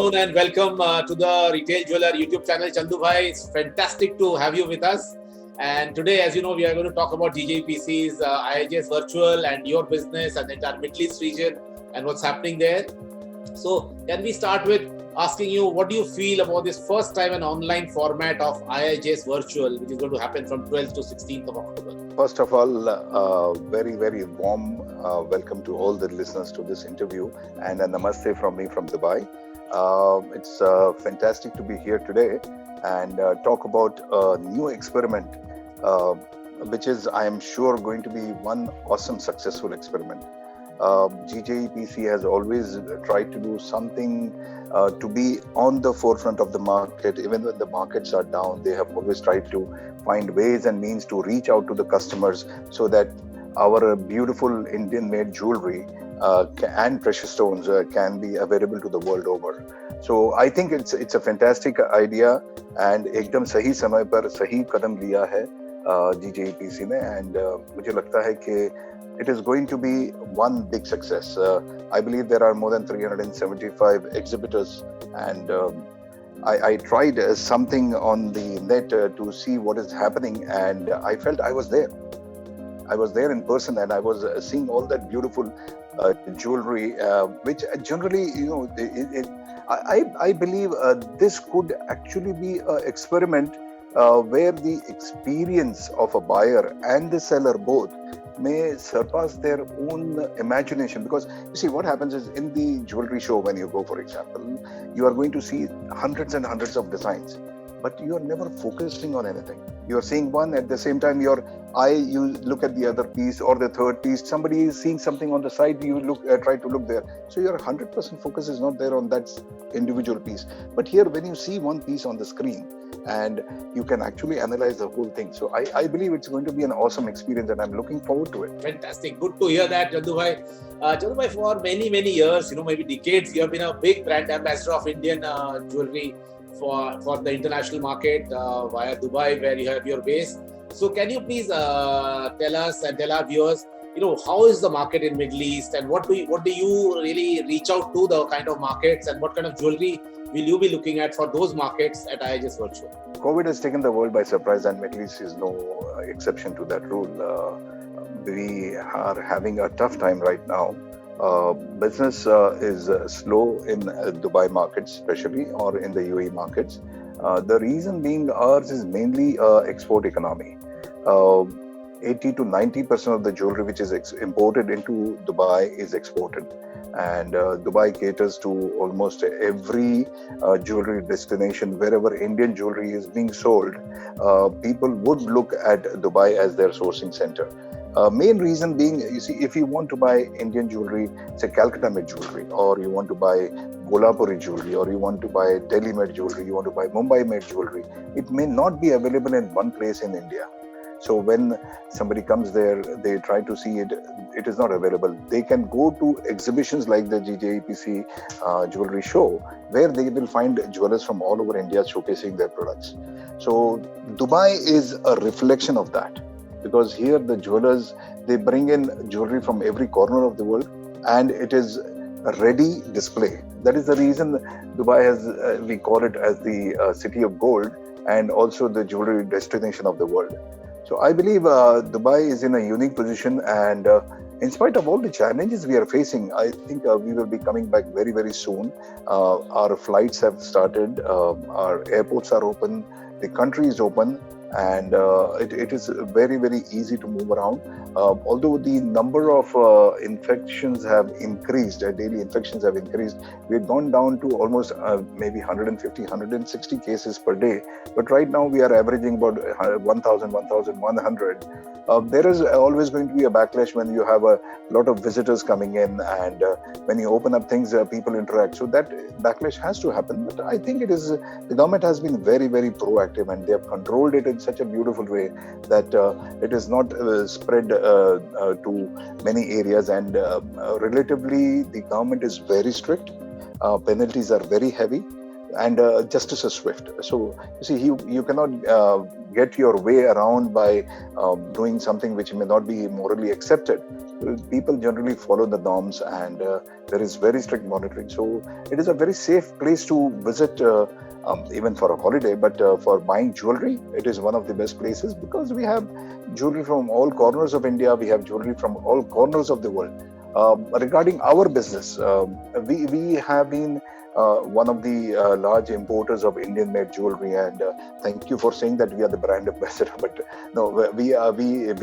afternoon and welcome to the Retail Jeweler YouTube channel. Chandu Bhai, it's fantastic to have you with us. And today, as you know, we are going to talk about GJPC's IIJS Virtual and your business and the entire Middle East region and what's happening there. So, can we start with asking you, what do you feel about this first time an online format of IIJS Virtual, which is going to happen from 12th to 16th of October? First of all, very, very warm welcome to all the listeners to this interview, and a namaste from me from Dubai. It's fantastic to be here today and talk about a new experiment, which is, I am sure, going to be one awesome, successful experiment. GJPC has always tried to do something to be on the forefront of the market. Even when the markets are down, they have always tried to find ways and means to reach out to the customers so that our beautiful Indian-made jewelry and precious stones can be available to the world over. So I think it's a fantastic idea, and एकदम सही समय पर सही कदम लिया है GJPC ने, and मुझे लगता है कि it is going to be one big success. I believe there are more than 375 exhibitors, and I tried something on the net to see what is happening, and I felt I was there. I was there in person, and I was seeing all that beautiful jewelry, which generally, I believe this could actually be an experiment where the experience of a buyer and the seller both may surpass their own imagination. Because you see, what happens is, in the jewelry show, when you go, for example, you are going to see hundreds and hundreds of designs, but you are never focusing on anything. You are seeing one, at the same time you look at the other piece or the third piece. Somebody is seeing something on the side, you try to look there. So your 100% focus is not there on that individual piece. But here, when you see one piece on the screen, and you can actually analyze the whole thing. So I believe it's going to be an awesome experience, and I'm looking forward to it. Fantastic. Good to hear that, Chandu Bhai. Chandu Bhai, for many, many years, maybe decades, you have been a big brand ambassador of Indian jewelry for the international market via Dubai, where you have your base. So can you please tell us and tell our viewers, how is the market in Middle East, and what do you really reach out to, the kind of markets, and what kind of jewelry will you be looking at for those markets at IIJS Virtual? COVID has taken the world by surprise, and Middle East is no exception to that rule. We are having a tough time right now. Business is slow in Dubai markets, especially, or in the UAE markets. The reason being, ours is mainly export economy. 80 to 90% of the jewelry which is imported into Dubai is exported. And Dubai caters to almost every jewelry destination. Wherever Indian jewelry is being sold, people would look at Dubai as their sourcing center. Main reason being, you see, if you want to buy Indian jewelry, say Calcutta-made jewelry, or you want to buy Kolhapuri jewelry, or you want to buy Delhi-made jewelry, you want to buy Mumbai-made jewelry, it may not be available in one place in India. So when somebody comes there, they try to see it, it is not available. They can go to exhibitions like the GJPC jewelry show, where they will find jewelers from all over India showcasing their products. So Dubai is a reflection of that, because here the jewelers, they bring in jewelry from every corner of the world, and it is a ready display. That is the reason Dubai has, we call it as the city of gold, and also the jewelry destination of the world. So I believe Dubai is in a unique position, and in spite of all the challenges we are facing, I think we will be coming back very, very soon. Our flights have started, our airports are open, the country is open, and it is very, very easy to move around. Although the number of infections have increased, daily infections have increased, we've gone down to almost maybe 150, 160 cases per day. But right now we are averaging about 1,000, 1,100. There is always going to be a backlash when you have a lot of visitors coming in, and when you open up things, people interact. So that backlash has to happen. But I think the government has been very, very proactive, and they have controlled it in such a beautiful way that it is not spread to many areas. And relatively, the government is very strict. Penalties are very heavy. and justice is swift. So you see, you cannot get your way around by doing something which may not be morally accepted. People generally follow the norms, and there is very strict monitoring. So it is a very safe place to visit, even for a holiday. But for buying jewelry, it is one of the best places, because we have jewelry from all corners of India. We have jewelry from all corners of the world. Regarding our business, we have been one of the large importers of Indian-made jewelry, and thank you for saying that we are the brand ambassador. But no, we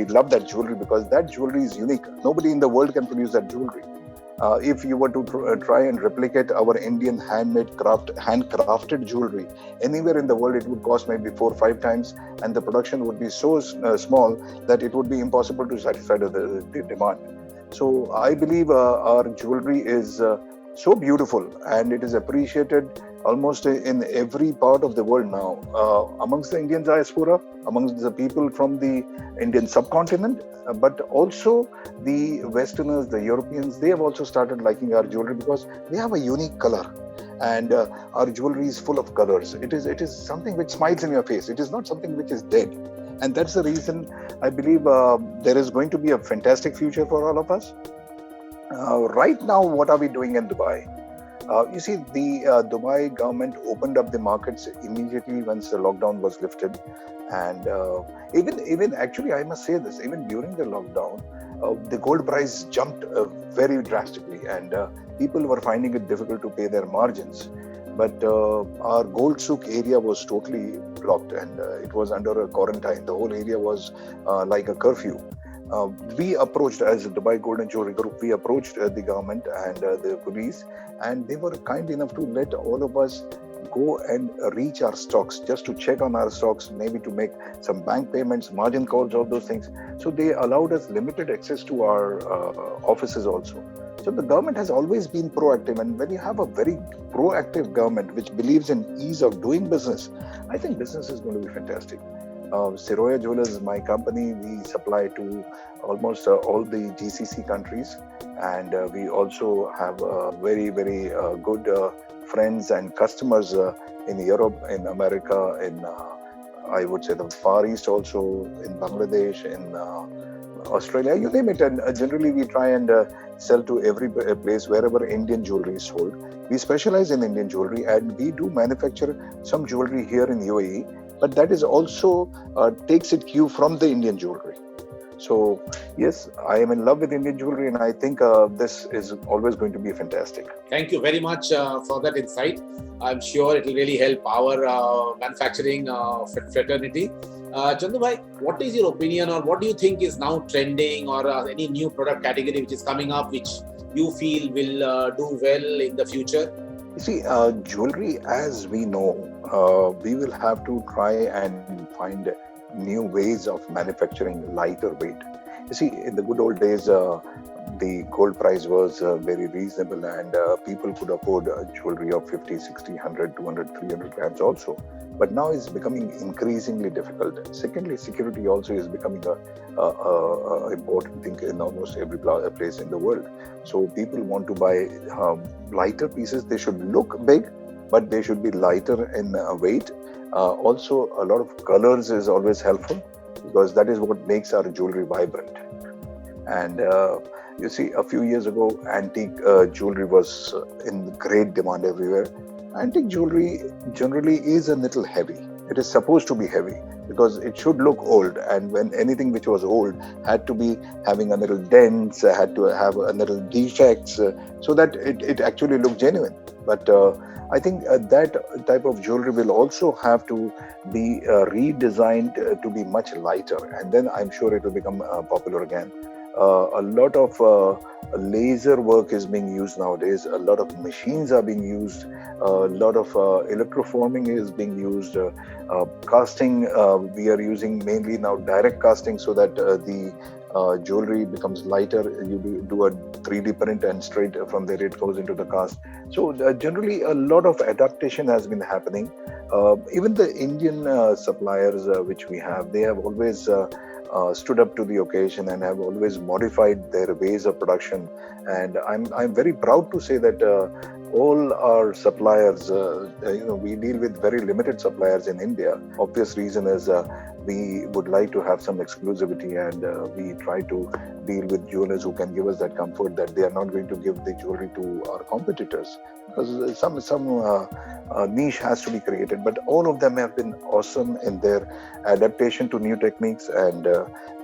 love that jewelry, because that jewelry is unique. Nobody in the world can produce that jewelry. If you were to try and replicate our Indian handcrafted jewelry anywhere in the world, it would cost maybe 4 or 5 times, and the production would be so small that it would be impossible to satisfy the demand. So I believe our jewelry is so beautiful, and it is appreciated almost in every part of the world now, amongst the Indian diaspora, amongst the people from the Indian subcontinent, but also the Westerners, the Europeans. They have also started liking our jewelry because we have a unique color, and our jewelry is full of colors. It is something which smiles in your face. It is not something which is dead, and that's the reason I believe there is going to be a fantastic future for all of us. Right now, what are we doing in Dubai? You see, the Dubai government opened up the markets immediately once the lockdown was lifted, and even actually, I must say this, even during the lockdown, the gold price jumped very drastically, and people were finding it difficult to pay their margins. But our gold souk area was totally blocked, and it was under a quarantine. The whole area was like a curfew. We approached, as Dubai Gold and Jewelry Group, we approached the government and the police, and they were kind enough to let all of us go and reach our stocks, just to check on our stocks, maybe to make some bank payments, margin calls, all those things. So they allowed us limited access to our offices also. So the government has always been proactive, and when you have a very proactive government which believes in ease of doing business, I think business is going to be fantastic. Siroya Jewelers is my company. We supply to almost all the GCC countries, and we also have very, very good friends and customers in Europe, in America, in I would say the Far East, also in Bangladesh, in Australia, you name it. And generally we try and sell to every place wherever Indian jewelry is sold. We specialize in Indian jewelry, and we do manufacture some jewelry here in UAE, but that is also takes its cue from the Indian jewelry. So yes, I am in love with Indian jewelry, and I think this is always going to be fantastic. Thank you very much for that insight. I'm sure it will really help our manufacturing fraternity. Chandu bhai, what is your opinion, or what do you think is now trending, or any new product category which is coming up which you feel will do well in the future? You see, jewelry, as we know, we will have to try and find new ways of manufacturing lighter weight. You see, in the good old days, the gold price was very reasonable, and people could afford jewelry of 50, 60, 100, 200, 300 grams also. But now it's becoming increasingly difficult. Secondly, security also is becoming a important thing in almost every place in the world. So people want to buy lighter pieces. They should look big, but they should be lighter in weight. Also, a lot of colors is always helpful, because that is what makes our jewelry vibrant. And you see, a few years ago, antique jewelry was in great demand everywhere. Antique jewelry generally is a little heavy. It is supposed to be heavy because it should look old, and when anything which was old had to be having a little dents, had to have a little defects, so that it actually looked genuine. But I think that type of jewelry will also have to be redesigned to be much lighter, and then I'm sure it will become popular again. A lot of laser work is being used nowadays. A lot of machines are being used. A lot of electroforming is being used. Casting, we are using mainly now direct casting, so that the jewelry becomes lighter. You do a 3D print, and straight from there it goes into the cast. So generally a lot of adaptation has been happening. Even the Indian suppliers which we have, they have always stood up to the occasion and have always modified their ways of production. And I'm very proud to say that all our suppliers, we deal with very limited suppliers in India. Obvious reason is we would like to have some exclusivity, and we try to deal with jewelers who can give us that comfort that they are not going to give the jewelry to our competitors, because some niche has to be created. But all of them have been awesome in their adaptation to new techniques, and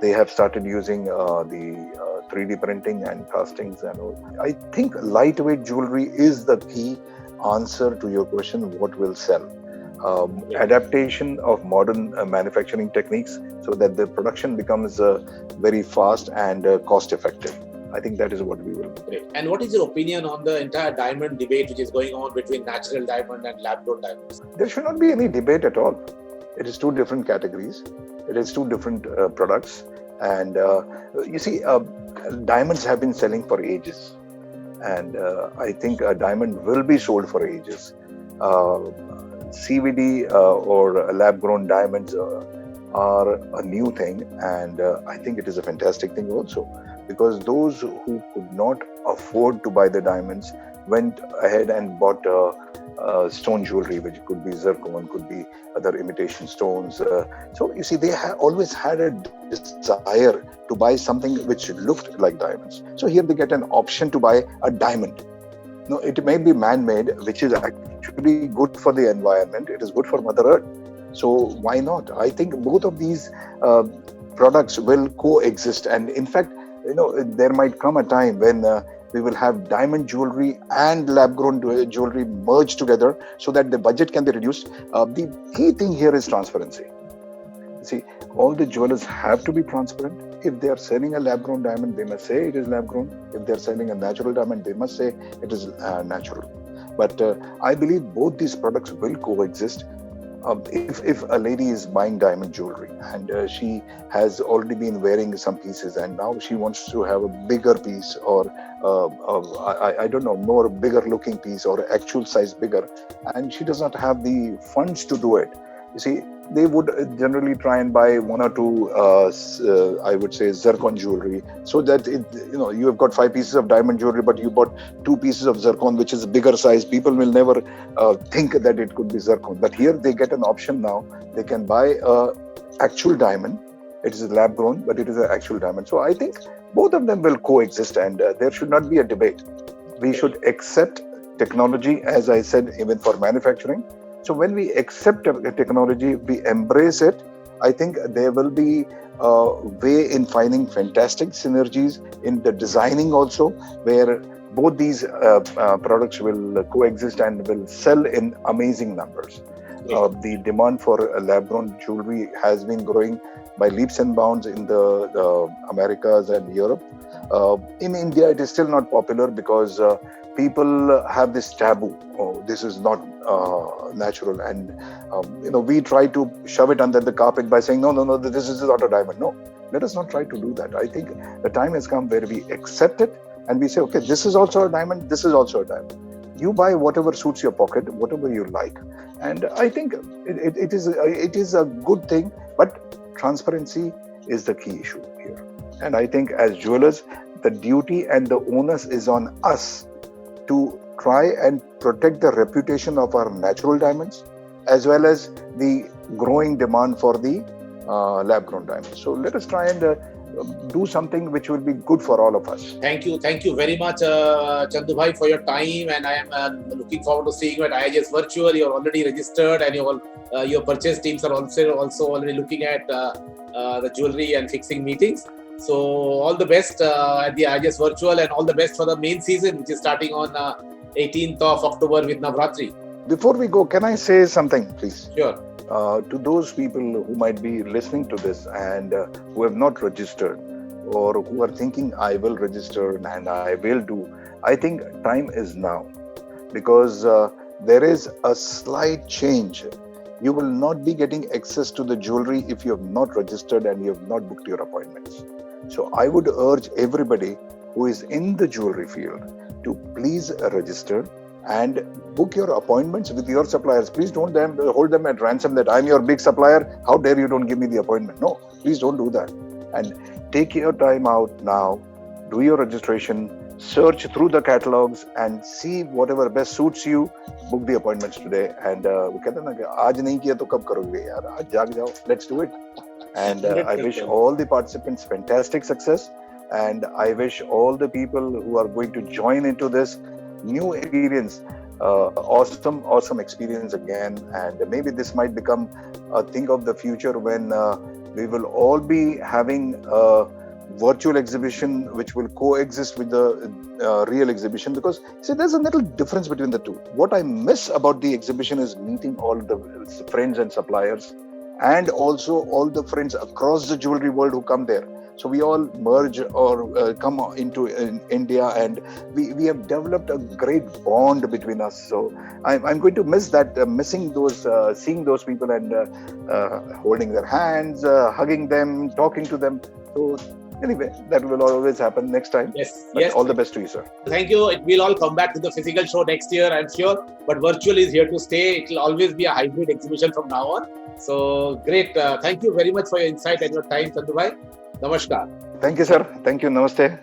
they have started using the 3D printing and castings and all. I think lightweight jewelry is the key answer to your question, what will sell. Adaptation of modern manufacturing techniques so that the production becomes very fast and cost effective. I think that is what we will do. Great. And what is your opinion on the entire diamond debate which is going on between natural diamond and lab-grown diamonds? There should not be any debate at all. It is two different categories. It is two different products. And you see, diamonds have been selling for ages. And I think a diamond will be sold for ages. CVD or lab-grown diamonds are a new thing, and I think it is a fantastic thing also, because those who could not afford to buy the diamonds went ahead and bought stone jewelry, which could be zircon, could be other imitation stones. So you see, they always had a desire to buy something which looked like diamonds. So here they get an option to buy a diamond. No, it may be man-made, which is actually good for the environment. It is good for Mother Earth. So why not? I think both of these products will coexist. And in fact, there might come a time when we will have diamond jewelry and lab-grown jewelry merged together so that the budget can be reduced. The key thing here is transparency. See, all the jewelers have to be transparent. If they are selling a lab-grown diamond, they must say it is lab-grown. If they are selling a natural diamond, they must say it is natural. But I believe both these products will coexist. If a lady is buying diamond jewelry and she has already been wearing some pieces and now she wants to have a bigger piece, or I don't know, more bigger looking piece or actual size bigger, and she does not have the funds to do it, you see, they would generally try and buy one or two, I would say, zircon jewelry, so that you have got 5 pieces of diamond jewelry, but you bought 2 pieces of zircon, which is a bigger size. People will never think that it could be zircon. But here they get an option now. They can buy actual diamond. It is lab grown, but it is an actual diamond. So I think both of them will coexist, and there should not be a debate. We should accept technology, as I said, even for manufacturing. So when we accept technology, we embrace it, I think there will be a way in finding fantastic synergies in the designing also, where both these products will coexist and will sell in amazing numbers. The demand for lab-grown jewelry has been growing by leaps and bounds in the Americas and Europe. In India, it is still not popular because people have this taboo. Oh, this is not natural, and we try to shove it under the carpet by saying no, this is not a diamond. No, let us not try to do that. I think the time has come where we accept it and we say, okay, this is also a diamond, this is also a diamond. You buy whatever suits your pocket, whatever you like, and I think it is a good thing. But transparency is the key issue here, and I think as jewelers, the duty and the onus is on us to try and protect the reputation of our natural diamonds, as well as the growing demand for the lab-grown diamonds. So let us try and do something which will be good for all of us. Thank you very much, Chandu Bhai, for your time, and I am looking forward to seeing you at IIGS Virtual. You are already registered, and your purchase teams are also already looking at the jewelry and fixing meetings. So all the best at the IIGS Virtual, and all the best for the main season, which is starting on 18th of October with Navratri. Before we go, can I say something, please? Sure. To those people who might be listening to this and who have not registered, or who are thinking, I will register and I will do, I think time is now, because there is a slight change. You will not be getting access to the jewelry if you have not registered and you have not booked your appointments. So I would urge everybody who is in the jewelry field to please register and book your appointments with your suppliers. Please don't hold them at ransom that I'm your big supplier. How dare you don't give me the appointment? No, please don't do that. And take your time out now, do your registration, search through the catalogs and see whatever best suits you. Book the appointments today. And वो कहते हैं ना कि आज नहीं किया तो कब करोगे यार, आज जाग जाओ. Let's do it. And I wish 100%. all the participants fantastic success. And I wish all the people who are going to join into this new experience, awesome experience again. And maybe this might become a thing of the future when we will all be having a virtual exhibition which will coexist with the real exhibition, because see, there's a little difference between the two. What I miss about the exhibition is meeting all the friends and suppliers, and also all the friends across the jewelry world who come there. So we all merge or come into India, and we have developed a great bond between us. So I'm going to miss that, missing those, seeing those people and holding their hands, hugging them, talking to them. So anyway, that will always happen next time. Yes, But yes. all the best to you, sir. Thank you. It will all come back to the physical show next year, I'm sure. But virtual is here to stay. It will always be a hybrid exhibition from now on. So great. Thank you very much for your insight and your time, Chandu bhai. Namaskar. Thank you, sir. Thank you. Namaste.